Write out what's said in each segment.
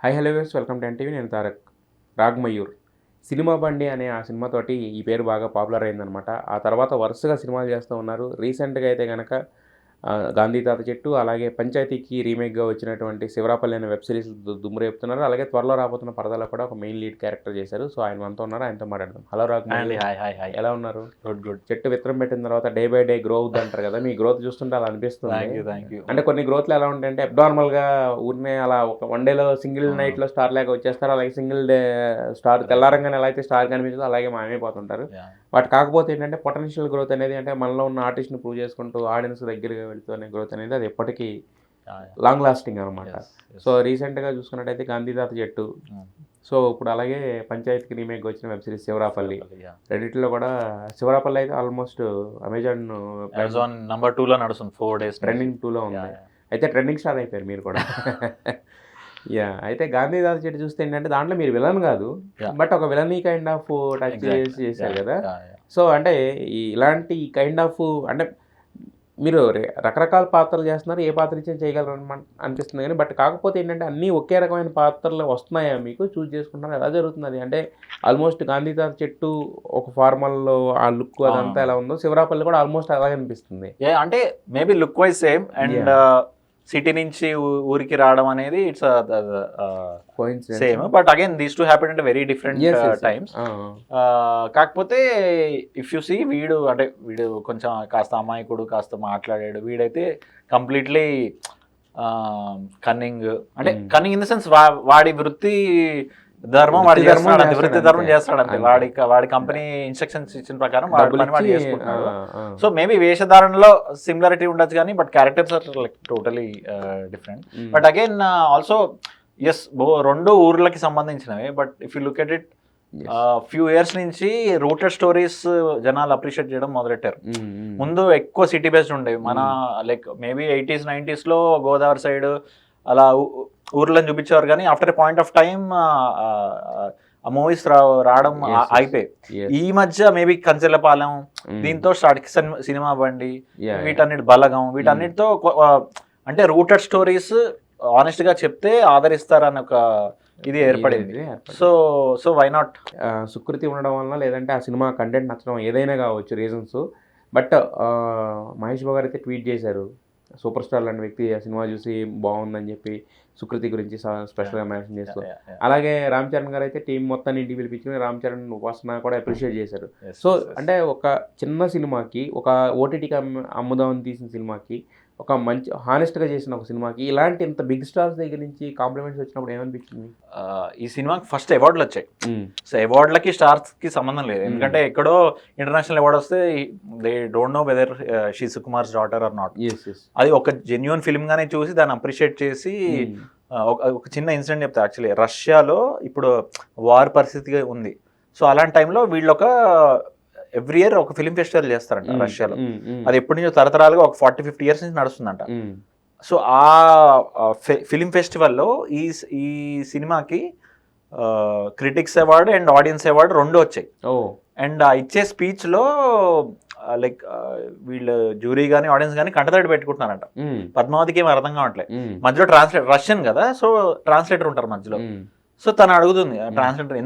Hi hello viewers, welcome to NTV. నేను Tarak. Ragmayur cinema బండి అనే ఆ సినిమాతోటి ఈ పేరు బాగా పాపులర్ అయిందనమాట. ఆ తర్వాత వరుసగా సినిమాలు చేస్తూ ఉన్నారు. రీసెంట్గా అయితే కనుక గాంధీ తాత చెట్టు, అలాగే పంచాయతీకి రీమేక్గా వచ్చినటువంటి శివరాపల్లి అనే వెబ్ సిరీస్ దుమ్మురేపుతున్నారు. అలాగే త్వరలో రాబోతున్న పరదాలో కూడా ఒక మెయిన్ లీడ్ క్యారెక్టర్ చేశారు. సో ఆయన మనతో ఉన్నారు, ఆయనతో మాట్లాడదాం. Hello Ragmayur, hi. ఎలా ఉన్నారు? గుడ్. చెట్టు విత్తనం పెట్టిన తర్వాత డే బై డే గ్రో అవుద్ది అంటారు కదా, మీ గ్రోత్ చూస్తుంటే అలా అనిపిస్తుంది. Thank you. అంటే కొన్ని గ్రోత్లు ఎలా ఉంటాయంటే అబ్నార్మల్గా ఊరినే అలా ఒక వన్ డేలో సింగిల్ నైట్లో స్టార్ లాగా వచ్చేస్తారు. అలాగే సింగిల్ డే స్టార్ తెల్లారంగానే ఎలా అయితే స్టార్ కనిపించదో అలాగే మాయమైపోతుంటారు. వాటి కాకపోతే ఏంటంటే పొటెన్షియల్ గ్రోత్ అనేది, అంటే మనలో ఉన్న ఆర్టిస్ట్ని ప్రూవ్ చేసుకుంటూ ఆడియన్స్ దగ్గరగా వెళ్తూనే గ్రోత్ అనేది అది ఎప్పటికీ లాంగ్ లాస్టింగ్ అనమాట. సో రీసెంట్గా చూసుకున్నట్టయితే గాంధీ తాత చెట్టు, సో ఇప్పుడు అలాగే పంచాయతీకి రీమేక్ వచ్చిన వెబ్ సిరీస్ శివరాపల్లి. రెడిట్లో కూడా శివరాపల్లి అయితే ఆల్మోస్ట్ అమెజాన్ నంబర్ 2లో నడుస్తుంది, 4 days ట్రెండింగ్ 2లో ఉంది. అయితే ట్రెండింగ్ స్టార్ అయిపోయారు మీరు కూడా. అయితే గాంధీ తాత చెట్టు చూస్తే ఏంటంటే దాంట్లో మీరు విలన్ కాదు, బట్ ఒక విలన్ కైండ్ ఆఫ్ టచ్ చేశారు కదా. సో అంటే ఇలాంటి కైండ్ ఆఫ్ అంటే మీరు రకరకాల పాత్రలు చేస్తున్నారు, ఏ పాత్ర ఇచ్చినా చేయగలరు అనిపిస్తుంది కానీ, బట్ కాకపోతే ఏంటంటే అన్నీ ఒకే రకమైన పాత్రలు వస్తున్నాయా మీకు, చూస్ చేసుకుంటున్నారు, ఎలా జరుగుతుంది అది? అంటే ఆల్మోస్ట్ గాంధీ తాత చెట్టు ఒక ఫార్మల్లో ఆ లుక్ అదంతా ఎలా ఉందో, శివరాపల్లి కూడా ఆల్మోస్ట్ అలాగే అనిపిస్తుంది. అంటే maybe look wise same, and city నుంచి ఊరికి రావడం అనేది it's same, but again these to happen అంటే వెరీ డిఫరెంట్ టైమ్స్. కాకపోతే ఇఫ్ యు సీ వీడు కొంచెం కాస్త అమాయకుడు, కాస్త మాట్లాడాడు. వీడైతే కంప్లీట్లీ కన్నింగ్, అంటే కన్నింగ్ ఇన్ ద సెన్స్ వాడి వృత్తి ధర్మం వాడి చేస్తున్నాడు, వృత్తి ధర్మం చేస్తాడు అంతే. వాడి కంపెనీ ఇన్స్ట్రక్షన్స్ ఇచ్చిన ప్రకారం వాడి పని వాడు చేసుకుంటున్నాడు. సో మేబీ వేషధారణలో సిమిలారిటీ ఉండొచ్చు కానీ, but characters are like totally different. But again also yes, రెండు ఊర్లకి సంబంధించినవి. But if you look at it, few years నుంచి రూటెడ్ స్టోరీస్ జనాలు అప్రిషియేట్ చేయడం మొదలెట్టారు. ముందు ఎక్కువ సిటీ బేస్డ్ ఉండేవి. మన like maybe 80s 90s Godavari side అలా ఊర్లను చూపించేవారు కానీ, after a point of time ఆ మూవీస్ రావడం అయిపోయి, ఈ మధ్య మేబీ కంచెలపాలెం దీంతో స్టార్ట్ సినిమా బండి, వీటన్నిటి బలగం, వీటన్నిటితో అంటే రూటెడ్ స్టోరీస్ ఆనెస్ట్ గా చెప్తే ఆదరిస్తారని ఒక ఇది ఏర్పడింది. So why not? సుకృతి ఉండడం వలన, లేదంటే ఆ సినిమా కంటెంట్ నచ్చడం, ఏదైనా కావచ్చు రీజన్స్. బట్ మహేష్ బాబు గారు అయితే ట్వీట్ చేశారు, సూపర్ స్టార్ లాంటి వ్యక్తి ఆ సినిమా చూసి బాగుందని చెప్పి సుకృతి గురించి స్పెషల్గా మెన్షన్ చేస్తూ. అలాగే రామ్ చరణ్ గారు అయితే టీం మొత్తాన్ని ఇంటికి పిలిపించుకుని రామ్ చరణ్ ఉపాసన కూడా అప్రిషియేట్ చేశారు. సో అంటే ఒక చిన్న సినిమాకి, ఒక ఓటీటీకి అమ్ముదామని తీసిన సినిమాకి, ఒక మంచి హానెస్ట్గా చేసిన ఒక సినిమాకి ఇలాంటి ఇంత బిగ్ స్టార్స్ దగ్గర నుంచి కాంప్లిమెంట్స్ వచ్చినప్పుడు ఏమనిపించింది? ఈ సినిమాకి ఫస్ట్ అవార్డులు వచ్చాయి. సో అవార్డులకి స్టార్స్కి సంబంధం లేదు, ఎందుకంటే ఎక్కడో ఇంటర్నేషనల్ అవార్డు వస్తే they don't know whether she Sukumar's daughter or not. అది ఒక జెన్యూన్ ఫిల్మ్ గానే చూసి దాన్ని అప్రిషియేట్ చేసి, ఒక చిన్న ఇన్సిడెంట్ చెప్తా. యాక్చువల్లీ రష్యాలో ఇప్పుడు వార్ పరిస్థితిగా ఉంది. సో అలాంటి టైంలో వీళ్ళు ఒక ఎవ్రీ ఇయర్ ఒక ఫిలిం ఫెస్టివల్ చేస్తారంట రష్యాలో. అది ఎప్పటి నుంచో తరతరాలుగా ఒక 40-50 years నుంచి నడుస్తుందంట. సో ఆ ఫిలిం ఫెస్టివల్లో ఈ సినిమాకి critics award and audience award రెండు వచ్చాయి. అండ్ ఆ ఇచ్చే స్పీచ్లో లైక్ వీళ్ళు జ్యూరీ కానీ ఆడియన్స్ కానీ కంటతడి పెట్టుకుంటున్నారంట. పద్మావతికి ఏమి అర్థం కావట్లేదు. మధ్యలో ట్రాన్స్లేటర్, రష్యన్ కదా, సో ట్రాన్స్లేటర్ ఉంటారు మధ్యలో. సో తను అడుగుతుంది ట్రాన్స్లేటర్,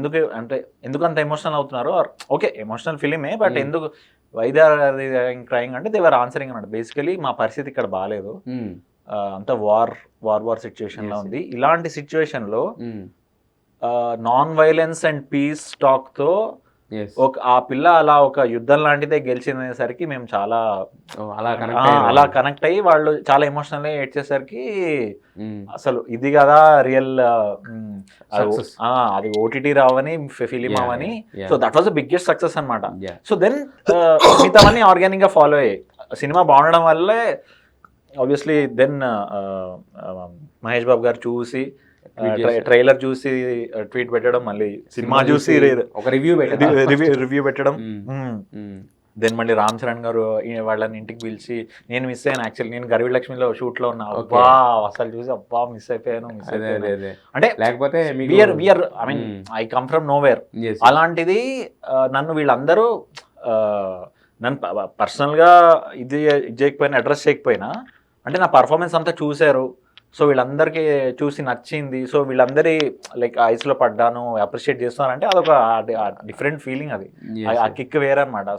ఎందుకు అంత ఎమోషనల్ అవుతున్నారు? ఓకే, ఎమోషనల్ ఫిలిమే, బట్ ఎందుకు, వై దే ఆర్ క్రైయింగ్ అంటే, దే ఆర్ ఆన్సరింగ్ అన్నట్టు. బేసికలీ మా పరిస్థితి ఇక్కడ బాగాలేదు, అంత వార్ సిచ్యువేషన్ లో ఉంది. ఇలాంటి సిచ్యువేషన్ లో non violence and peace talk తో ఆ పిల్ల అలా ఒక యుద్ధం లాంటిదే గెలిచినసరికి మేము చాలా అలా కనెక్ట్ అయ్యి, వాళ్ళు చాలా ఎమోషనల్ ఏడ్చేసరికి అసలు ఇది కదా రియల్, అది ఓటీటీ రావని film Avani. So that was the biggest success అనమాట. సో దెన్ మిగతావన్నీ ఆర్గానిక్ గా ఫాలో అయ్యాయి. సినిమా బాగుండడం వల్లే ఆబ్వియస్లీ దెన్ మహేష్ బాబు గారు చూసి, ట్రైలర్ చూసి ట్వీట్ పెట్టడం, మళ్ళీ సినిమా చూసి ఒక రివ్యూ పెట్టడం, దెన్ మళ్ళీ రామ్ చరణ్ గారు వాళ్ళని ఇంటికి పిలిచి, నేను మిస్ అయ్యాను యాక్చువల్లీ, నేను గర్వీ లక్ష్మిలో షూట్ లో ఉన్నా, అబ్బా అసలు చూసి అబ్బా మిస్ అయిపోయాను అంటే, లేకపోతే I mean I come from nowhere. అలాంటిది నన్ను వీళ్ళందరూ నన్ను పర్సనల్గా ఇది చేయకపోయినా, అడ్రస్ చేయకపోయినా, అంటే నా పర్ఫార్మెన్స్ అంతా చూశారు. సో వీళ్ళందరికీ చూసి నచ్చింది, సో వీళ్ళందరి లైక్ ఐస్లో పడ్డాను, అప్రిషియేట్ చేస్తున్నానంటే అదొక డిఫరెంట్ ఫీలింగ్, అది ఆ కిక్ వేరే అనమాట.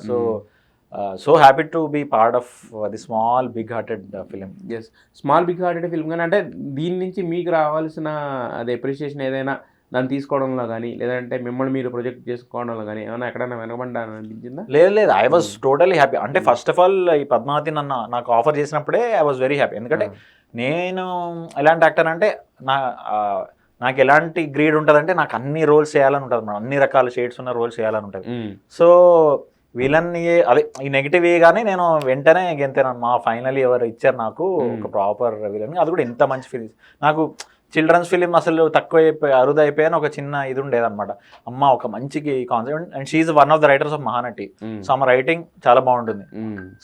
So happy to be part of the small big hearted film. Yes, small big hearted film. కానీ అంటే దీని నుంచి మీకు రావాల్సిన అది అప్రిషియేషన్ ఏదైనా దాన్ని తీసుకోవడంలో కానీ, లేదంటే మిమ్మల్ని మీరు ప్రొజెక్ట్ చేసుకోవడంలో కానీ ఏమైనా ఎక్కడైనా వెనకబడ్డా అనిపించిందా? లేదు, ఐ వాజ్ టోటలీ హ్యాపీ. అంటే ఫస్ట్ ఆఫ్ ఆల్ ఈ పద్మావతి నాకు ఆఫర్ చేసినప్పుడే ఐ వాజ్ వెరీ హ్యాపీ. ఎందుకంటే నేను ఎలాంటి యాక్టర్ అంటే నాకు ఎలాంటి గ్రీడ్ ఉంటుందంటే నాకు అన్ని రోల్స్ చేయాలని ఉంటుంది మేడం, అన్ని రకాల షేడ్స్ ఉన్న రోల్స్ చేయాలని ఉంటుంది. సో విలన్ అదే ఈ నెగిటివ్ కానీ నేను వెంటనే గెంతాను. మా ఫైనల్ ఎవరు ఇచ్చారు నాకు ఒక ప్రాపర్ విలన్, అది కూడా ఎంత మంచి ఫీలింగ్స్. నాకు చిల్డ్రన్స్ ఫిలిం అసలు తక్కువ అరుదు అయిపోయాను, ఒక చిన్న ఇది ఉండేదన్నమాట. అమ్మ ఒక మంచి concept, and she one of the writers of Mahanati. So ఆమె రైటింగ్ చాలా బాగుంటుంది.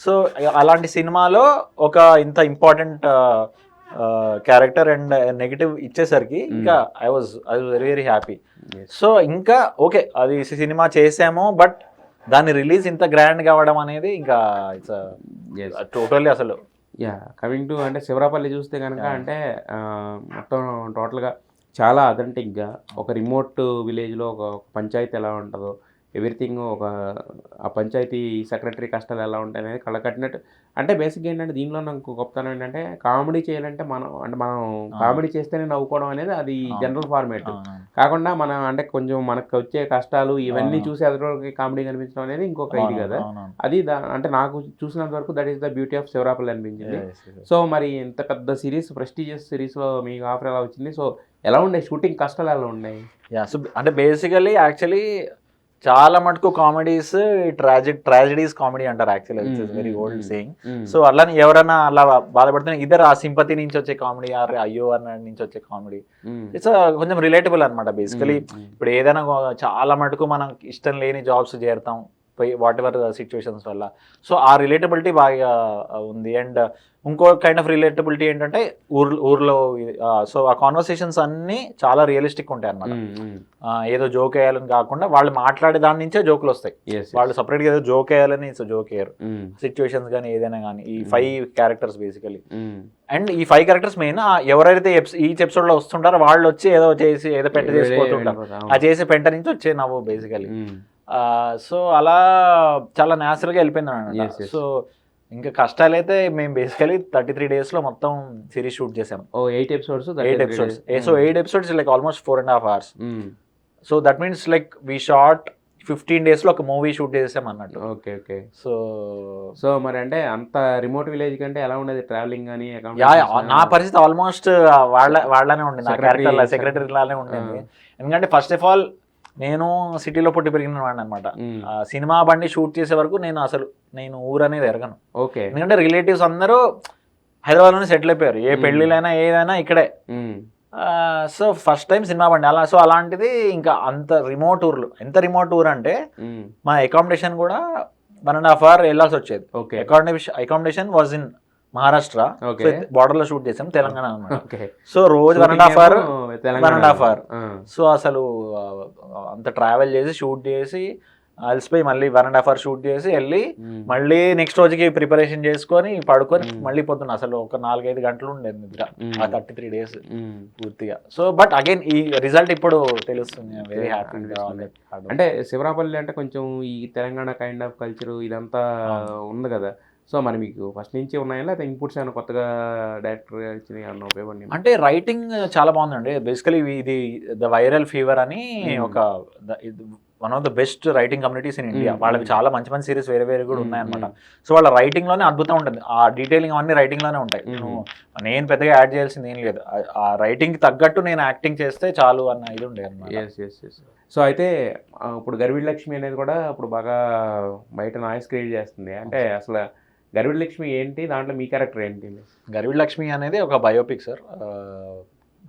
సో అలాంటి సినిమాలో ఒక ఇంత ఇంపార్టెంట్ క్యారెక్టర్ అండ్ నెగిటివ్ ఇచ్చేసరికి ఇంకా I was very very happy. So ఇంకా ఓకే అది సినిమా చేసాము, బట్ దాని రిలీజ్ ఇంత గ్రాండ్ కావడం అనేది ఇంకా ఇట్స్ టోటల్లీ అసలు. యా, కమింగ్ టు అంటే శివరాపల్లి చూస్తే కనుక అంటే మొత్తం టోటల్గా చాలా అథెంటిక్గా ఒక రిమోట్ విలేజ్లో ఒక పంచాయతీ ఎలా ఉంటుందో ఎవ్రీథింగ్, ఒక ఆ పంచాయతీ సెక్రటరీ కష్టాలు ఎలా ఉంటాయి అనేది కళ్ళ కట్టినట్టు. అంటే బేసిక్గా ఏంటంటే దీనిలో నాకు గొప్పతనం ఏంటంటే కామెడీ చేయాలంటే మనం కామెడీ చేస్తేనే నవ్వుకోవడం అనేది అది జనరల్ ఫార్మేట్ కాకుండా మనం అంటే కొంచెం మనకు వచ్చే కష్టాలు ఇవన్నీ చూసి ఎదురుకి కామెడీ కనిపించడం అనేది ఇంకొక ఇది కదా. అది అంటే నాకు చూసినంత వరకు that is the beauty of Sivarapalli అనిపించింది. సో మరి ఇంత పెద్ద సిరీస్, ప్రెస్టీజియస్ సిరీస్లో మీకు ఆఫర్ ఎలా వచ్చింది? సో ఎలా ఉండే షూటింగ్ కష్టాలు ఎలా ఉన్నాయి? సో అంటే బేసికలీ యాక్చువల్లీ చాలా మటుకు కామెడీస్ ట్రాజడీస్ కామెడీ అంటారు actually, it's very old saying. So అలానే ఎవరైనా అలా బాధపడుతున్నా ఇద్దరు ఆ సింపతి నుంచి వచ్చే కామెడీ, అయ్యో అన్న నుంచి వచ్చే కామెడీ, ఇట్స్ కొంచెం రిలేటబుల్ అనమాట. బేసికలీ ఇప్పుడు ఏదైనా చాలా మటుకు మనం ఇష్టం లేని జాబ్స్ చేరుతాం వాట్ ఎవర్ సిచ్యువేషన్స్ వల్ల. సో ఆ రిలేటబిలిటీ బాగా ఉంది. అండ్ ఇంకో కైండ్ ఆఫ్ రిలేటబిలిటీ ఏంటంటే ఊర్లో సో ఆ కాన్వర్సేషన్స్ అన్నీ చాలా రియలిస్టిక్ ఉంటాయి అన్నమాట. ఏదో జోక్ వేయాలని కాకుండా వాళ్ళు మాట్లాడే దాని నుంచే జోకులు వస్తాయి. వాళ్ళు సపరేట్గా ఏదో జోక్ వేయాలని జోక్ వేయరు. సిచ్యువేషన్స్ కానీ ఏదైనా కానీ ఈ 5 క్యారెక్టర్స్ బేసికలీ. అండ్ ఈ 5 క్యారెక్టర్స్ మెయిన్ ఎవరైతే ఈచ్ ఎపిసోడ్ లో వస్తుంటారో వాళ్ళు వచ్చి ఏదో చేసి ఏదో పెంట చేసిపోతుంటారు. ఆ చేసే పెంట నుంచి వచ్చే నవ్వు బేసికలీ. సో అలా చాలా న్యాచురల్గా వెళ్ళిపోయింది అన్నమాట. సో ఇంకా కష్టాలైతే మేము బేసికలీ 33 days లో మొత్తం సిరీస్ షూట్ చేసాం. 8 episodes. So 8 episodes like almost 4.5 hours. So that means like we short 15 days లో ఒక మూవీ షూట్ చేసాం అన్నట్టు. ఓకే. సో మరి అంటే అంత రిమోట్ విలేజ్ కంటే ఎలా ఉండేది ట్రావెలింగ్ కానీ? నా పరిస్థితి ఆల్మోస్ట్ వాళ్ళనే ఉండింది, నా క్యారెక్టర్ సెక్రటరీ లానే ఉండేది. ఎందుకంటే ఫస్ట్ ఆఫ్ ఆల్ నేను సిటీలో పుట్టి పెరిగిన వాడిని అనమాట. సినిమా బండి షూట్ చేసే వరకు నేను ఊరు అనేది ఎరగను. ఓకే. ఎందుకంటే రిలేటివ్స్ అందరూ హైదరాబాద్లోనే సెటిల్ అయిపోయారు, ఏ పెళ్ళిళ్ళైనా ఏదైనా ఇక్కడే. సో ఫస్ట్ టైం సినిమా బండి అలా. సో అలాంటిది ఇంకా అంత రిమోట్ ఊర్లు, ఎంత రిమోట్ ఊరు అంటే మా అకామిడేషన్ కూడా 1.5 hour వెళ్ళాల్సి వచ్చేది. Accommodation was in Maharashtra, border లో షూట్ చేసాం, తెలంగాణ అనమాట. సో రోజు 1.5 hour. సో అసలు అంత ట్రావెల్ చేసి షూట్ చేసి అలసిపోయి మళ్ళీ 1.5 hour షూట్ చేసి వెళ్ళి మళ్ళీ నెక్స్ట్ రోజుకి ప్రిపరేషన్ చేసుకొని పడుకొని మళ్ళీ పొద్దున్న అసలు ఒక 4-5 గంటలు ఉండేది నిద్ర ఆ 33 days పూర్తిగా. సో బట్ అగైన్ ఈ రిజల్ట్ ఇప్పుడు తెలుస్తుంది, వెరీ హ్యాపీ. అంటే శివరాపల్లి అంటే కొంచెం ఈ తెలంగాణ కైండ్ ఆఫ్ కల్చర్ ఇదంతా ఉంది కదా. సో మరి మీకు ఫస్ట్ నుంచి ఉన్నాయా లేదా ఇన్పుట్స్ ఏమైనా కొత్తగా డైరెక్టర్ ఇచ్చినాయి అన్న ఉపయోగపడి? అంటే రైటింగ్ చాలా బాగుందండి. బేసికలీ ఇది ద వైరల్ ఫీవర్ అని ఒక one of the best writing communities in India. వాళ్ళకి చాలా మంచి మంచి సిరీస్ వేరే కూడా ఉన్నాయన్నమాట. సో వాళ్ళ రైటింగ్లోనే అద్భుతం ఉంటుంది, ఆ డీటెయిలింగ్ అవన్నీ రైటింగ్లోనే ఉంటాయి. నేను పెద్దగా యాడ్ చేయాల్సింది ఏం లేదు, ఆ రైటింగ్కి తగ్గట్టు నేను యాక్టింగ్ చేస్తే చాలు అన్న ఇది ఉండేది అన్నమాట. సో అయితే ఇప్పుడు గర్విడ్ లక్ష్మి అనేది కూడా ఇప్పుడు బాగా బయట నాయిస్ క్రియేట్ చేస్తుంది. అంటే అసలు గర్విడ్ లక్ష్మి ఏంటి, దాంట్లో మీ క్యారెక్టర్ ఏంటి? గర్విడ్ లక్ష్మి అనేది ఒక బయోపిక్ సార్.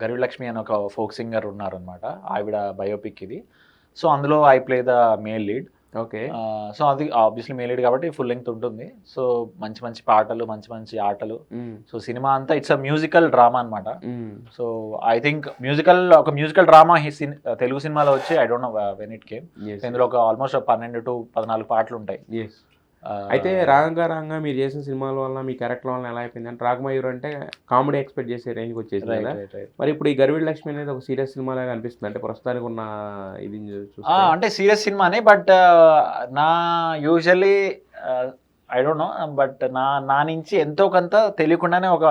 గర్విడ్ లక్ష్మి అని ఒక ఫోక్ సింగర్ ఉన్నారనమాట, ఆవిడ బయోపిక్ ఇది. సో అందులో I play the male lead. Okay. So అది ఆబ్వియస్లీ మేల్ లీడ్ కాబట్టి ఫుల్ లెంగ్త్ ఉంటుంది. సో మంచి మంచి పాటలు, మంచి మంచి ఆటలు. సో సినిమా అంతా ఇట్స్ అ మ్యూజికల్ డ్రామా అనమాట. సో ఐ థింక్ ఒక మ్యూజికల్ డ్రామా తెలుగు సినిమాలో వచ్చి I don't know when it came. ఇందులో ఒక ఆల్మోస్ట్ 12 to 14 పాటలు ఉంటాయి. అయితే రాగా మీరు చేసిన సినిమాల వల్ల మీ క్యారెక్టర్ వల్ల ఎలా అయిపోయింది అంటే రాగమయూర్ అంటే కామెడీ ఎక్స్పెక్ట్ చేసే రేంజ్కి వచ్చేసి కదా. మరి ఇప్పుడు ఈ గర్విడ్ లక్ష్మి అనేది ఒక సీరియస్ సినిమా లాగా అనిపిస్తుంది అంటే ప్రస్తుతానికి ఉన్న ఇది అంటే సీరియస్ సినిమానే, బట్ నా usually I don't know, but నా నుంచి ఎంతో కొంత తెలియకుండానే ఒక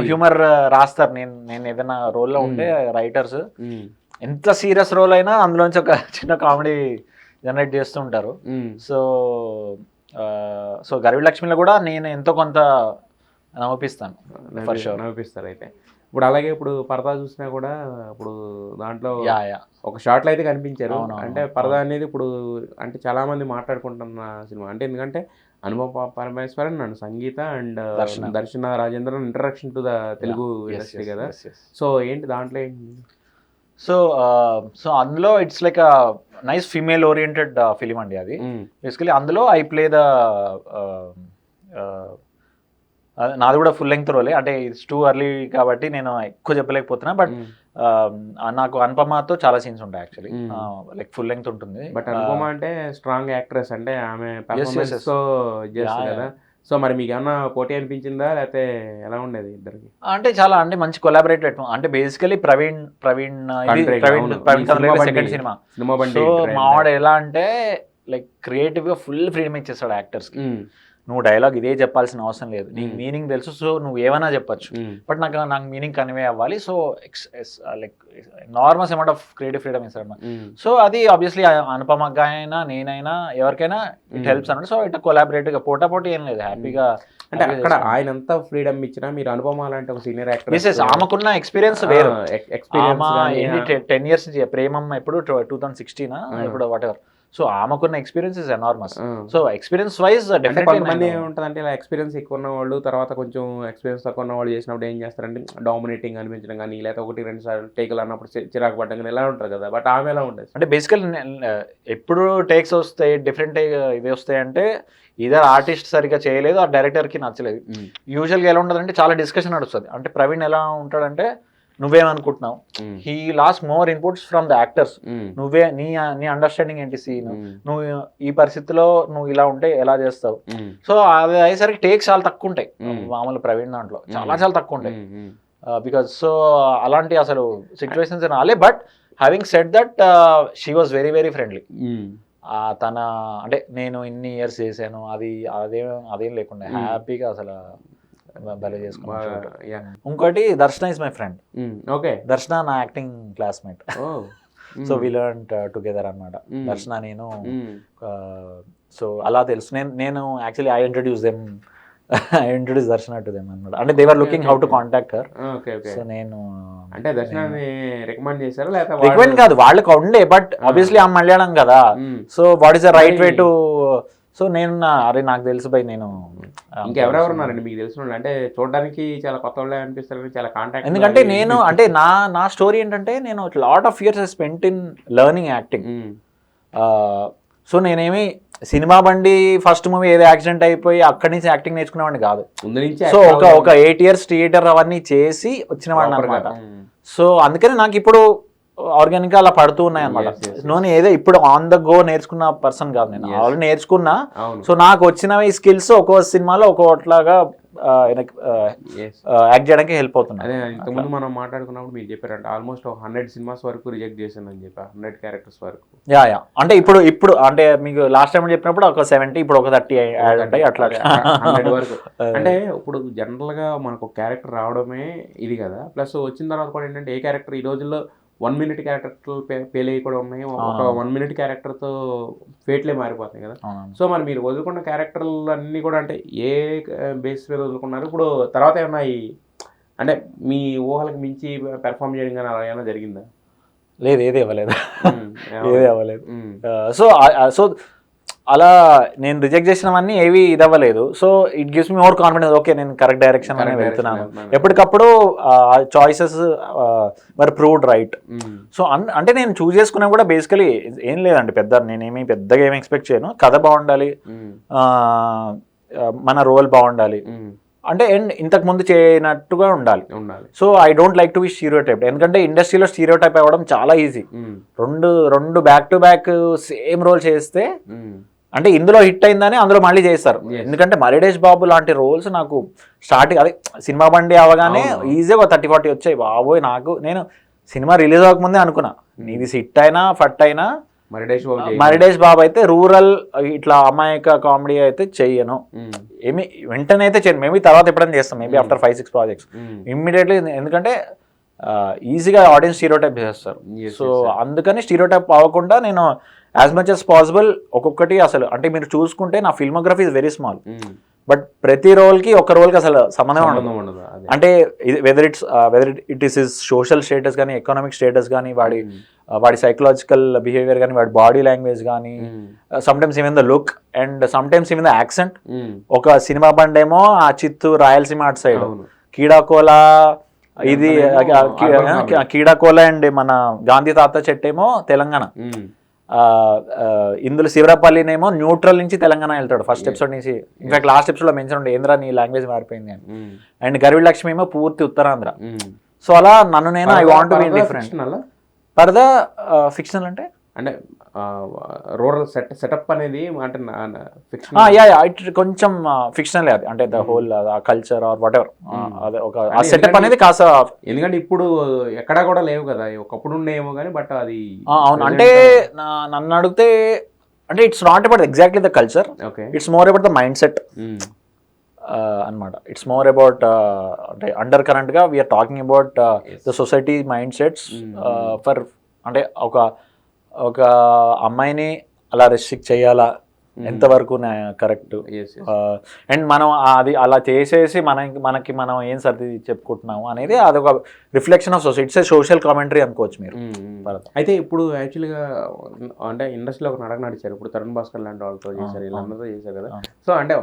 హ్యూమర్ రాస్తారు. నేను ఏదైనా రోల్లో ఉంటే రైటర్స్ ఎంత సీరియస్ రోల్ అయినా అందులోంచి ఒక చిన్న కామెడీ జనరేట్ చేస్తూ ఉంటారు. సో గర్విడ్ లక్ష్మిలో కూడా నేను ఎంతో కొంత నవ్విస్తాను, ఫర్ షూర్ నవ్విస్తారు. అయితే ఇప్పుడు అలాగే ఇప్పుడు పరదా చూసినా కూడా ఇప్పుడు దాంట్లో ఒక షార్ట్లో అయితే కనిపించారు. అంటే పరదా అనేది ఇప్పుడు అంటే చాలా మంది మాట్లాడుకుంటున్న సినిమా అంటే ఎందుకంటే Anupama Parameswaran and Sangeetha and Darshana Rajendran introduction to the Telugu industry కదా. సో ఏంటి దాంట్లో ఏంటి? సో అందులో it's like nice female oriented film అండి అది. బేసికలీ అందులో ఐ ప్లే ద నాది కూడా ఫుల్ లెంగ్త్ రోలే, అంటే ఇట్స్ టూ ఎర్లీ కాబట్టి నేను ఎక్కువ చెప్పలేకపోతున్నా. బట్ నాకు అనుపమతో చాలా సీన్స్ ఉంటాయి యాక్చువల్లీ, లైక్ ఫుల్ లెంగ్త్ ఉంటుంది. బట్ అనుపమ అంటే స్ట్రాంగ్ యాక్ట్రెస్, అంటే ఆమె పర్ఫార్మెన్స్ తో చేస్తుంది కదా. సో మరి మీకు ఏమన్నా పోటీ అనిపించిందా లేకపోతే ఎలా ఉండేది ఇద్దరికి? అంటే చాలా అంటే మంచి కొలాబరేటివ్, అంటే basically Praveen second cinema. So మావాడు ఎలా అంటే లైక్ క్రియేటివ్ గా ఫుల్ ఫ్రీడమ్ ఇచ్చేస్తాడు యాక్టర్స్ కి. నువ్వు డైలాగ్ ఇదే చెప్పాల్సిన అవసరం లేదు, నీకు మీనింగ్ తెలుసు, సో నువ్వు ఏమైనా చెప్పచ్చు, బట్ నాకు మీనింగ్ కన్వే అవ్వాలి. So like normals amount of creative freedom ఇస్తాడు. సో అది ఆబ్వియస్లీ అనుపమగా అయినా నేనైనా ఎవరికైనా ఇట్ హెల్ప్స్ అన్నట్టు. సో ఇట్లా కొలాబరేటివ్ గా పోటాపోటీ ఏం లేదు, హ్యాపీగా. అంటే అక్కడ ఆయన అంతా ఫ్రీడమ్ ఇచ్చినా మీరు అనుపమ లాంటి ఒక సీనియర్ యాక్టర్ ఆమెకున్న ఎక్స్పీరియన్స్ వేరు. 10 years నుంచి ప్రేమం ఎప్పుడు 2016 ఇప్పుడు వాట్ ఎవర్. సో ఆమెకున్న experience is enormous. So experience wise కొంతమంది ఏముంటుందంటే ఇలా ఎక్స్పీరియన్స్ ఎక్కువ ఉన్న వాళ్ళు తర్వాత కొంచెం ఎక్స్పీరియన్స్ తక్కువ ఉన్న వాళ్ళు చేసినప్పుడు ఏం చేస్తారంటే డామినేటింగ్ అనిపించడం కానీ లేకపోతే 1-2 సార్లు టేకులు అన్నప్పుడు చిరాకు పడ్డం కానీ ఎలా ఉంటారు కదా. బట్ ఆమె ఎలా ఉంటుంది అంటే బేసికల్ ఎప్పుడు టేక్స్ వస్తాయి, డిఫరెంట్ ఇవి వస్తాయి అంటే ఇదర్ ఆర్టిస్ట్ సరిగ్గా చేయలేదు, ఆ డైరెక్టర్కి నచ్చలేదు. యూజువల్గా ఎలా ఉంటుందంటే చాలా డిస్కషన్ నడుస్తుంది. అంటే ప్రవీణ్ ఎలా ఉంటాడంటే నువ్వేమనుకుంటున్నావు, he lost more inputs from the actors. నువ్వే నీ అండర్స్టాండింగ్ ఏంటి సీన్, నువ్వు ఈ పరిస్థితిలో నువ్వు ఇలా ఉంటే ఎలా చేస్తావు. సో అది అయ్యేసరికి టేక్స్ చాలా తక్కువ ఉంటాయి మామూలు ప్రవీణ్ దాంట్లో, చాలా తక్కువ ఉంటాయి. బికాస్ సో అలాంటి అసలు సిచ్యువేషన్స్ రాలే. But having said that she was very very friendly. తన అంటే నేను ఇన్ని ఇయర్స్ చేశాను అదేం లేకుండా హ్యాపీగా అసలు భలే చేసుకున్నాను. ఇంకోటి దర్శన is my friend. Okay, Darshana నా acting classmate. So we learn together అన్నమాట దర్శన నేను. సో అలా తెలుసు. నేను actually I introduce Darshana to them అన్నమాట. అంటే they were looking how to contact her. So నేను అంటే దర్శనాన్ని రికమెండ్ చేశారా లేకపోతే రికమెండ్ కాదు, వాళ్ళకి ఉండే, బట్ ఆబ్వియస్లీ ఆమె మలయాళం కదా. So what is the right way to. So నేను అరే నాకు తెలుసు బై, నేను ఇంకెవరెవరు ఉన్నారండి మీకు తెలిసిన అంటే చూడడానికి చాలా కొత్త వాళ్ళే అనిపిస్తారు, చాలా కాంటాక్ట్. ఎందుకంటే నేను అంటే నా స్టోరీ ఏంటంటే నేను lot of years I spent in learning acting. So నేనేమి సినిమా బండి ఫస్ట్ మూవీ ఏదో యాక్సిడెంట్ అయిపోయి అక్కడి నుంచి యాక్టింగ్ నేర్చుకునేవాడిని కాదు. సో ఒక 8 years థియేటర్ అవన్నీ చేసి వచ్చినవాడిని అనమాట. సో అందుకని నాకు ఇప్పుడు ఆర్గానిక్ గా అలా పడుతూ ఉన్నాయి అనమాట. నేను ఏదో ఇప్పుడు ఆన్ ద గో నేర్చుకున్న పర్సన్ కాదు, నేను ఆల్రెడీ నేర్చుకున్నా. సో నాకు వచ్చినవి స్కిల్స్ ఒక్కో సినిమాలో ఒక్కోట్లాగా యాక్ట్ చేయడానికి హెల్ప్ అవుతుంది. అదే ఇంతకుముందు మనం మాట్లాడుకున్నప్పుడు మీరు చెప్పారంటే ఆల్మోస్ట్ 100 సినిమాస్ వరకు రిజెక్ట్ చేశాను అని చెప్పి, 100 క్యారెక్టర్స్ వరకు. యా అంటే ఇప్పుడు అంటే మీకు లాస్ట్ టైం చెప్పినప్పుడు ఒక 70, ఇప్పుడు ఒక 30 యాడ్ ఉంటాయి అట్లా 100 వరకు. అంటే ఇప్పుడు జనరల్ గా మనకు క్యారెక్టర్ రావడమే ఇది కదా, ప్లస్ వచ్చిన తర్వాత కూడా ఏంటంటే ఏ క్యారెక్టర్ ఈ రోజుల్లో 1 minute క్యారెక్టర్ పేలేవి కూడా ఉన్నాయి, ఒక 1 minute క్యారెక్టర్తో ఫేట్లే మారిపోతాయి కదా. సో మరి మీరు వదులుకున్న క్యారెక్టర్లు అన్నీ కూడా అంటే ఏ బేస్ మీద వదులుకున్నారు? ఇప్పుడు తర్వాత ఏమన్నా అంటే మీ ఊహలకు మించి పెర్ఫామ్ చేయడం కానీ అలా ఏమైనా జరిగిందా? లేదు, ఏది అవ్వలేదు. సో అలా నేను రిజెక్ట్ చేసినవన్నీ ఏవి ఇదవ్వలేదు. So it gives me more confidence, okay నేను కరెక్ట్ డైరెక్షన్ అని వెళ్తున్నాను. ఎప్పటికప్పుడు చాయిసెస్ మరి ప్రూవ్డ్ రైట్. సో అంటే నేను చూస్ చేసుకున్నా కూడా బేసికలీ ఏం లేదండి, నేనేమి పెద్దగా ఏమి ఎక్స్పెక్ట్ చేయను. కథ బాగుండాలి, మన రోల్ బాగుండాలి, అంటే ఇంతకు ముందు చేయనట్టుగా ఉండాలి. So I don't like to be stereotype. ఎందుకంటే ఇండస్ట్రీలో స్టీరియోటైప్ అవ్వడం చాలా ఈజీ. రెండు back to back same role చేస్తే అంటే ఇందులో హిట్ అయిందని అందులో మళ్ళీ చేస్తారు. ఎందుకంటే మరిడేష్ బాబు లాంటి రోల్స్ నాకు స్టార్టింగ్ అదే సినిమా బండి అవగానే ఈజీగా 30-40 వచ్చాయి. బాబోయ్ నేను సినిమా రిలీజ్ అవ్వకముందే అనుకున్నా ఇది హిట్ అయినా ఫట్ అయినా మరిడేష్ బాబు అయితే రూరల్ ఇట్లా అమాయక కామెడీ అయితే చెయ్యను, ఏమి వెంటనే అయితే చేయను, మేబీ తర్వాత ఎప్పుడైనా చేస్తాం, మేబీ ఆఫ్టర్ 5-6 ప్రాజెక్ట్స్ ఇమ్మీడియట్లీ. ఎందుకంటే ఈజీగా ఆడియన్స్ స్టీరియోటైప్ చేస్తారు. సో అందుకని స్టీరియోటైప్ అవ్వకుండా నేను యాజ్ మచ్ యాజ్ పాసిబుల్ ఒక్కొక్కటి అసలు అంటే మీరు చూసుకుంటే నా filmography is very small, but ప్రతి రోల్కి ఒక రోల్కి అసలు సంబంధం ఉండదు. అంటే whether it is his social status కానీ ఎకనామిక్ స్టేటస్ కానీ వాడి సైకలాజికల్ బిహేవియర్ కానీ వాడి బాడీ లాంగ్వేజ్ కానీ sometimes even the look and sometimes even the accent. ఒక సినిమా బండేమో ఆ చిత్తూరు రాయలసీమ అటు సైడ్, కీడాకోలా ఇది కీడాకోలా అండ్ మన గాంధీ తాత చెట్టేమో తెలంగాణ, ఇందులో శివరాపల్లినేమో న్యూట్రల్ నుంచి తెలంగాణ వెళ్తాడు ఫస్ట్ ఎపిసోడ్ నుంచి. ఇన్ఫాక్ట్ లాస్ట్ ఎపిసోడ్ లో మెన్షన్ ఉండే ఏంద్రా నీ లాంగ్వేజ్ మారిపోయింది అని. అండ్ గర్విల్ లక్ష్మి ఏమో పూర్తి ఉత్తరాంధ్ర. సో అలా నన్ను నేను ఐ వాంట్ బి డిఫరెంట్. పరదా ఫిక్షనల్ అంటే రూరల్ సెటప్ అనేది అంటే కొంచెం ఫిక్షనల్ అది, అంటే the whole culture or what ever అదే ఒక సెటప్ అనేది కాస్త. ఎందుకంటే ఇప్పుడు ఎక్కడా కూడా లేవు కదా, ఒకప్పుడు ఉండేమో కానీ బట్ అది అవును. అంటే నన్ను అడిగితే అంటే it's not about exactly the culture, it's more about the mind set అనమాట. ఇట్స్ మోర్ అబౌట్ అంటే అండర్ కరెంట్ గా we are talking about the society mind sets for అంటే ఒక అమ్మాయిని అలా రెస్ట్రిక్ట్ చేయాలా, ఎంతవరకు కరెక్ట్. అండ్ మనం అది అలా చేసేసి మనకి మనం ఏం సర్ది చెప్పుకుంటున్నాము అనేది అదొక reflection of society. It's social commentary అనుకోవచ్చు మీరు. అయితే ఇప్పుడు యాక్చువల్గా అంటే ఇండస్ట్రీలో ఒక నడక నడిచారు, ఇప్పుడు తరుణ్ భాస్కర్ లాంటి వాళ్ళతో చేశారు, వీళ్ళందరితో చేశారు కదా. సో అంటే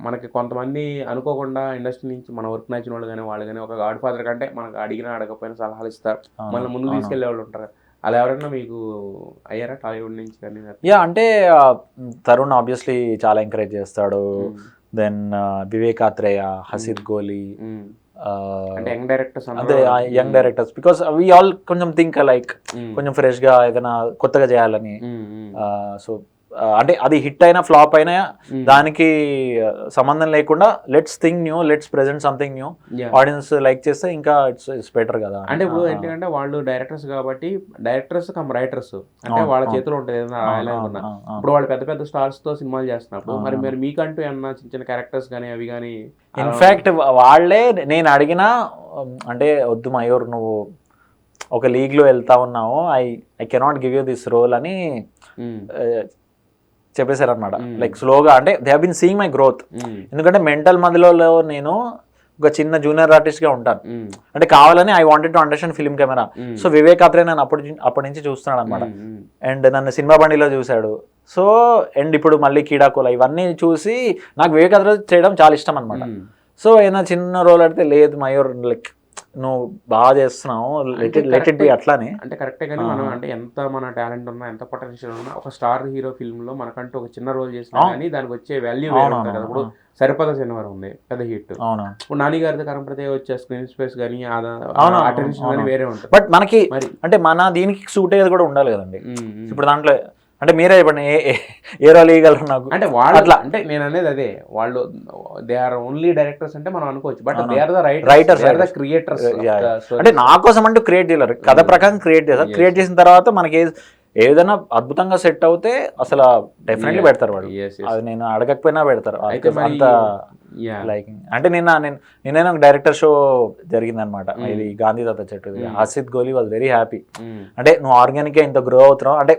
మనకి కొంతమంది అనుకోకుండా ఇండస్ట్రీ నుంచి మన వర్క్ నచ్చిన వాళ్ళు కానీ వాళ్ళు కానీ ఒక గాడ్ ఫాదర్ కంటే మనకు అడిగినా అడగకపోయినా సలహాలు ఇస్తారు, మళ్ళీ ముందు తీసుకెళ్లే వాళ్ళు ఉంటారు. అలా ఎవరైనా మీకు అయ్యారా టాలీవుడ్ నుంచి కానీ? అంటే తరుణ్ ఆబ్వియస్లీ చాలా ఎంకరేజ్ చేస్తాడు. దెన్ వివేక్ ఆత్రేయ, హసిద్ గోలీ, అంటే యంగ్ డైరెక్టర్స్, అదే young directors, because we all కొంచెం థింక్ లైక్ కొంచెం ఫ్రెష్ గా ఏదైనా కొత్తగా చేయాలని. సో అంటే అది హిట్ అయినా ఫ్లాప్ అయినా దానికి సంబంధం లేకుండా let's think new, let's present something new, audience like చేస్తే ఇంకా ఇట్స్ బెటర్ కదా. అంటే ఇప్పుడు ఏంటంటే వాళ్ళు డైరెక్టర్స్ కాబట్టి డైరెక్టర్స్ కమ్ రైటర్స్ అంటే వాళ్ళ చేతిలో ఉంటుంది ఏదైనా రాయాలనుకున్నా. ఇప్పుడు వాళ్ళు పెద్ద పెద్ద స్టార్స్ తో సినిమాలు చేస్తున్నప్పుడు మరి మీకంటూ ఏమన్నా చిన్న చిన్న క్యారెక్టర్స్ కానీ అవి కానీ? ఇన్ఫాక్ట్ వాళ్ళే నేను అడిగినా అంటే వద్దు మయూర్ నువ్వు ఒక లీగ్ లో వెళ్తా ఉన్నావు, I cannot give you this role అని చెప్పేశారు అనమాట. లైక్ స్లోగా అంటే they have been seeing my growth. ఎందుకంటే మెంటల్ మదిలో నేను ఒక చిన్న జూనియర్ ఆర్టిస్ట్ గా ఉంటాను, అంటే కావాలని I wanted to understand film camera. So Vivek Athreya నన్ను అప్పటి నుంచి చూస్తున్నాడు అనమాట. అండ్ నన్ను సినిమా బండిలో చూశాడు. సో అండ్ ఇప్పుడు మళ్ళీ కీడాకోలా ఇవన్నీ చూసి నాకు వివేక్ ఆత్రేయ చేయడం చాలా ఇష్టం అనమాట. సో ఏదైనా చిన్న రోల్ అడితే లేదు మయూర్ లైక్ నువ్వు బాగా చేస్తున్నావు, లెట్ ఇట్ బి అట్లానే. అంటే కరెక్టే కానీ మనం అంటే ఎంత మన టాలెంట్ ఉన్నా ఎంత పొటెన్షియల్ ఉన్నా ఒక స్టార్ హీరో ఫిల్మ్ లో మనకంటూ ఒక చిన్న రోల్ చేసినా కానీ దానికి వచ్చే వాల్యూ వేరే ఉంటుంది కదా. ఇప్పుడు సరిపద శనివారం ఉంది పెద్ద హిట్, ఇప్పుడు నాని గారితో కనపడితే వచ్చే స్క్రీన్ స్పేస్ కానీ అటెన్షన్ కానీ వేరే ఉంటుంది. బట్ మనకి అంటే మన దీనికి సూట్ అయ్యేది కూడా ఉండాలి కదండి. ఇప్పుడు దాంట్లో అంటే మీరే చెప్పండి ఏ రోల్ వేయగలరు నాకు? అంటే వాళ్ళు అట్లా అంటే నేను అనేది అదే వాళ్ళు దే ఆర్ ఓన్లీ డైరెక్టర్స్ అంటే మనం అనుకోవచ్చు, but they are the writers, they are the creators. అంటే నా కోసం అంటూ క్రియేట్ చేయలేరు, కథ ప్రకారం క్రియేట్ చేస్తారు. క్రియేట్ చేసిన తర్వాత మనకి ఏదైనా అద్భుతంగా సెట్ అవుతే అసలు డెఫినెట్లీ పెడతారు వాళ్ళు. అది నేను అడగకపోయినా పెడతారు అంత లైకింగ్. అంటే నిన్న ఒక డైరెక్టర్ షో జరిగింది అనమాట, ఇది గాంధీ తాత చెట్టు. Hasith Goli was very happy. అంటే నువ్వు ఆర్గానిక్ గా ఇంత గ్రో అవుతున్నావు అంటే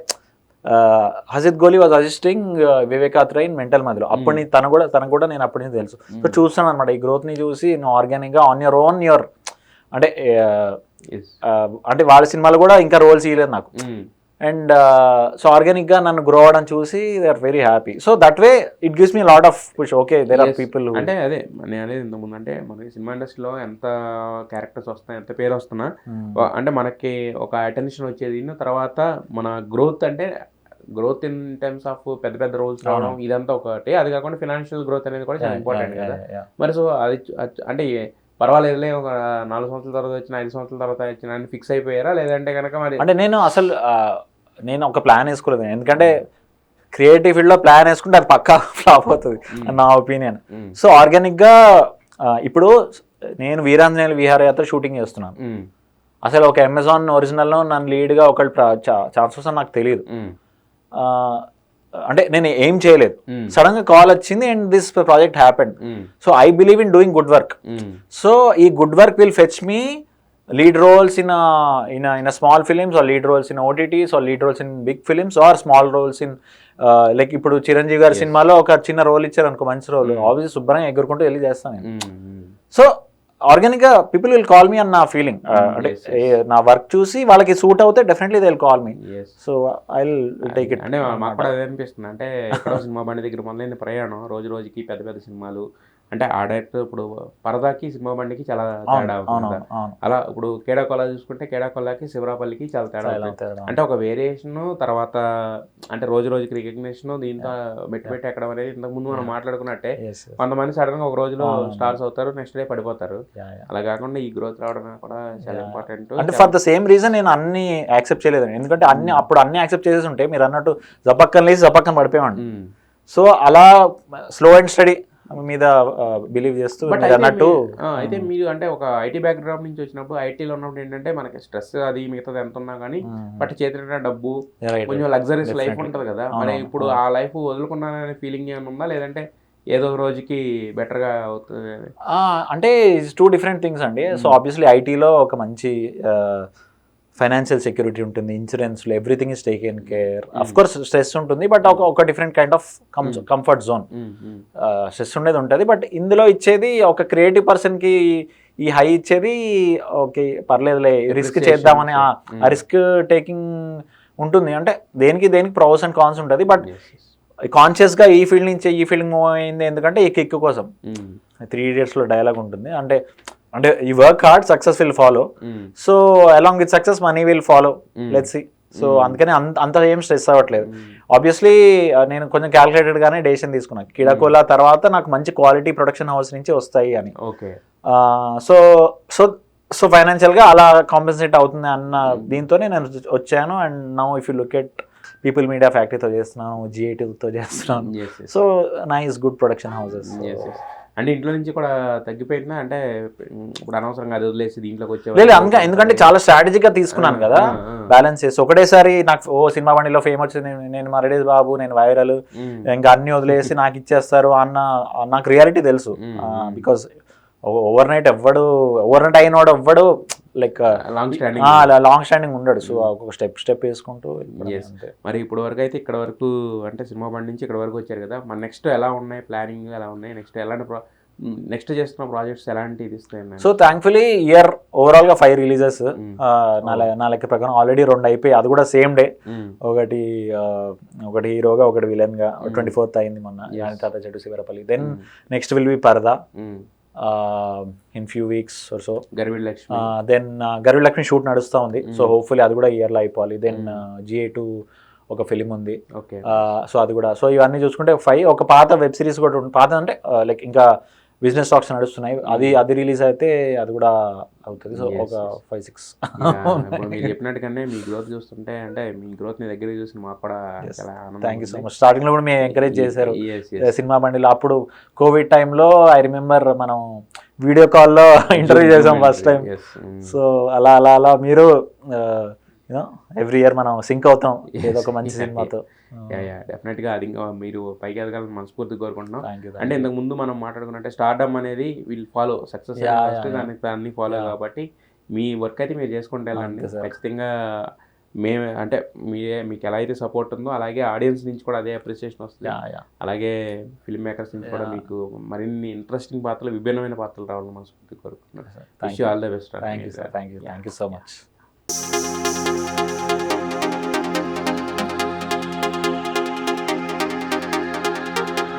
Hasith Goli was assisting Vivek Athreya in Mental Madhilo. అప్పటి తనకు కూడా నేను అప్పటి నుంచి తెలుసు. సో చూస్తాను అనమాట ఈ గ్రోత్ ని చూసి నువ్వు ఆర్గానిక్ గా ఆన్ యువర్ ఓన్ అంటే వాళ్ళ సినిమాలు కూడా ఇంకా రోల్స్ ఇవ్వలేదు నాకు. అండ్ సో ఆర్గానిక్ గా నన్ను గ్రో అవడం చూసి they are very happy. So that way it gives me lot of push. Okay there are people. అంటే అదే నేను అనేది ఇంతకుముందు అంటే మనకి సినిమా ఇండస్ట్రీలో ఎంత క్యారెక్టర్స్ వస్తాయి, ఎంత పేరు వస్తున్నా అంటే మనకి ఒక అటెన్షన్ వచ్చేది. తర్వాత మన గ్రోత్ అంటే గ్రోత్ ఇన్ టర్మ్స్ ఆఫ్ పెద్ద పెద్ద రోల్స్ రావడం ఇదంతా ఒకటి. అది కాకుండా ఫినాన్షియల్ గ్రోత్ అనేది కూడా చాలా ఇంపార్టెంట్ కదా. మరి సో అది అంటే పర్వాలేదులే ఒక 4 సంవత్సరాల తర్వాత వచ్చిన 5 సంవత్సరాల తర్వాత వచ్చిన అని ఫిక్స్ అయిపోయారా? లేదంటే కనుక మరి అంటే నేను ఒక ప్లాన్ వేసుకోలేదు. ఎందుకంటే క్రియేటివ్ ఫీల్డ్ లో ప్లాన్ వేసుకుంటే అది పక్కా ఫ్లాప్ అవుతుంది నా ఒపీనియన్. సో ఆర్గానిక్ గా ఇప్పుడు నేను వీరాంజనేయులు విహారయాత్ర షూటింగ్ చేస్తున్నాను. అసలు ఒక అమెజాన్ ఒరిజినల్లో నన్ను లీడ్గా ఒకళ్ళు ఛాన్సెస్ అని నాకు తెలియదు. అంటే నేను ఏం చేయలేదు, సడన్ గా కాల్ వచ్చింది and this project happened. So I believe in doing good work. So ఈ good work will fetch me lead roles in a small films, or lead roles in OTTs, or lead roles in big films, or small roles in like ఇప్పుడు చిరంజీవి గారి సినిమాలో ఒక చిన్న role ఇచ్చారు అనుకో, మంచి role, obviously శుభ్రంగా ఎగురుకుంటూ వెళ్ళి చేస్తాను నేను. సో ఆర్గానిక్ గా పీపుల్ విల్ కాల్ మీ అన్న ఫీలింగ్. అంటే నా వర్క్ చూసి వాళ్ళకి సూట్ అవుతే definitely they will call me. So I will take it. అంటే మాకు కూడా అదే అనిపిస్తుంది. అంటే ఎక్కడో సినిమా బండి దగ్గర మొదలైన ప్రయాణం రోజు రోజుకి పెద్ద పెద్ద సినిమాలు, అంటే ఆ డైరెక్టర్ ఇప్పుడు పరదాకి సినిమా బండికి చాలా తేడా ఉంటుంది. అలా ఇప్పుడు కేడాకొల్లా చూసుకుంటే కేడాకొల్లాకి శివరాపల్లికి చాలా తేడా ఉంటుంది. అంటే ఒక వేరియేషన్, తర్వాత అంటే రోజు రోజుకి రికగ్నిషన్, దీంతో మెట్టి ఎక్కడం అనేది ఇంతకు ముందు మనం మాట్లాడుకున్నట్టే. కొంతమంది సడన్ గా ఒక రోజులో స్టార్స్ అవుతారు, నెక్స్ట్ డే పడిపోతారు. అలా కాకుండా ఈ గ్రోత్ రావడం కూడా చాలా ఇంపార్టెంట్. అంటే ఫర్ ద సేమ్ రీజన్ నేను అన్ని యాక్సెప్ట్ చేయలేదు. ఎందుకంటే అప్పుడు అన్ని యాక్సెప్ట్ చేసి ఉంటే మీరు అన్నట్టు జపక్కన లేసి జపక్కన పడిపోయామండి. సో అలా స్లో అండ్ స్టడీ మీద బిలీవ్ చేస్తూ అన్నట్టు. అయితే మీరు అంటే ఒక ఐటీ బ్యాక్గ్రౌండ్ నుంచి వచ్చినప్పుడు, ఐటీలో ఉన్నప్పుడు ఏంటంటే మనకి స్ట్రెస్ అది మిగతాది ఎంత ఉన్నా కానీ బట్ చేతిలో డబ్బు, కొంచెం లగ్జరీస్ లైఫ్ ఉంటుంది కదా. మరి ఇప్పుడు ఆ లైఫ్ వదులుకున్నాననే ఫీలింగ్ ఏమైనా ఉందా, లేదంటే ఏదో రోజుకి బెటర్గా అవుతుంది? అంటే ఇట్స్ టూ డిఫరెంట్ థింగ్స్ అండి. సో ఆబ్వియస్లీ ఐటీలో ఒక మంచి ఫైనాన్షియల్ సెక్యూరిటీ ఉంటుంది, ఇన్సూరెన్స్లో everything is taken care. Of course stress ఉంటుంది, బట్ ఒక different kind of comfort zone. Stress ఉండేది ఉంటుంది, బట్ ఇందులో ఇచ్చేది ఒక క్రియేటివ్ పర్సన్కి ఈ హై ఇచ్చేది ఓకే పర్లేదులే, రిస్క్ చేద్దామని ఆ రిస్క్ టేకింగ్ ఉంటుంది. అంటే దేనికి ప్రోస్ అండ్ కాన్స్ ఉంటుంది, బట్ కాన్షియస్గా ఈ ఫీల్డ్ నుంచి ఈ ఫీల్డ్ మూవ్ అయింది ఎందుకంటే ఈ కిక్ కోసం. 3 Idiotsలో డైలాగ్ ఉంటుంది, అంటే ఈ work hard, success will follow. So along with success money will follow, let's see. So అందుకని అంత ఏం స్ట్రెస్ అవ్వట్లేదు. ఆబ్వియస్లీ నేను కొంచెం క్యాల్కులేటెడ్ గానే డెసిషన్ తీసుకున్నాను. కిడాకోలా తర్వాత నాకు మంచి క్వాలిటీ ప్రొడక్షన్ హౌస్ నుంచి వస్తాయి అని. సో సో సో ఫైనాన్షియల్గా అలా కాంపెన్సేట్ అవుతుంది అన్న దీంతోనే నేను వచ్చాను. And now if you look at people media ఫ్యాక్టరీతో చేస్తున్నాను, G8తో చేస్తున్నాను. So nice good production houses. అంటే ఇంట్లో నుంచి కూడా తగ్గిపోయిందా? అంటే ఇప్పుడు అనవసరంగా అది వదిలేసి దీంట్లోకి వచ్చే లేదు అందుకే, ఎందుకంటే చాలా స్ట్రాటజీగా తీసుకున్నాను కదా, బ్యాలెన్స్ చేసి. ఒకటేసారి నాకు సినిమా బండిలో ఫేమ్ వచ్చింది, నేను మరడేస్ బాబు, నేను వైరల్, ఇంకా అన్ని వదిలేసి నాకు ఇచ్చేస్తారు అన్న నాకు రియాలిటీ తెలుసు. బికాస్ ఓవర్ నైట్ అయినోడు ఎవ్వడు లైక్ లాంగ్ స్టాండింగ్ ఉండడు. సో ఒక స్టెప్ వేసుకుంటూ. మరి ఇప్పుడు వరకు అయితే ఇక్కడ వరకు అంటే సినిమా బండి నుంచి ఇక్కడ వరకు వచ్చారు కదా, మరి నెక్స్ట్ ఎలా ఉన్నాయి, ప్లానింగ్ ఎలా ఉన్నాయి, నెక్స్ట్ చేస్తున్న ప్రాజెక్ట్స్ ఎలాంటివి ఇస్తాయి? సో థ్యాంక్ఫుల్లీ ఇయర్ ఓవరాల్ గా 5 రిలీజెస్ నా లెక్క ప్రకారం ఆల్రెడీ 2 అయిపోయి, అది కూడా సేమ్ డే. ఒకటి హీరోగా, ఒకటి విలన్ గా. 24th అయింది మొన్న, తాత చెట్టు Sivarapalli. Then next will be Paradha in few weeks or so. గర్విడ్ లక్ష్మి. దెన్ గర్విడ్ లక్ష్మి షూట్ నడుస్తూ ఉంది. సో హోప్ఫుల్లీ అది కూడా ఇయర్లో అయిపోవాలి. దెన్ G8 ఒక ఫిలిం ఉంది. సో అది కూడా. సో ఇవన్నీ చూసుకుంటే 5. ఒక పాత వెబ్ సిరీస్ కూడా పాత అంటే లైక్ ఇంకా బిజినెస్ టాక్స్ నడుస్తున్నాయి, అది రిలీజ్ అయితే అది కూడా అవుతుంది. సో ఒక 5-6. మీరు చెప్పినట్టుగానే మీ గ్రోత్ చూస్తుంటే, అంటే మీ గ్రోత్ ని దగ్గర చూసి మాకు కూడా చాలా ఆనందం. Thank you so much. Starting లో కూడా మీరు ఎంకరేజ్ చేశారు సినిమా బండిలో. అప్పుడు కోవిడ్ టైంలో ఐ రిమెంబర్ మనం వీడియో కాల్లో ఇంటర్వ్యూ చేసాం ఫస్ట్ టైం. సో అలా మీరు ఎవ్రీ ఇయర్ మనం సింక్ అవుతాం ఏదో ఒక మంచి సినిమాతో. డెఫినెట్గా అది ఇంకా మీరు పైకి ఎదగాలని మనస్ఫూర్తిగా కోరుకుంటున్నాం. అంటే ఇంతకు ముందు మనం మాట్లాడుకున్నట్టే స్టార్డమ్ అనేది విల్ ఫాలో, సక్సెస్ దానికి అన్ని ఫాలో కాబట్టి మీ వర్క్ అయితే మీరు చేసుకుంటే వెళ్ళండి ఖచ్చితంగా. మేము అంటే మీకు ఎలా అయితే సపోర్ట్ ఉందో అలాగే ఆడియన్స్ నుంచి కూడా అదే అప్రిసియేషన్ వస్తుంది. అలాగే ఫిల్మ్ మేకర్స్ నుంచి కూడా మీకు మరిన్ని ఇంట్రెస్టింగ్ పాత్రలు, విభిన్నమైన పాత్రలు రావాలని మనస్ఫూర్తిగా కోరుకుంటున్నాను. Wish you all the best. Thank you so much.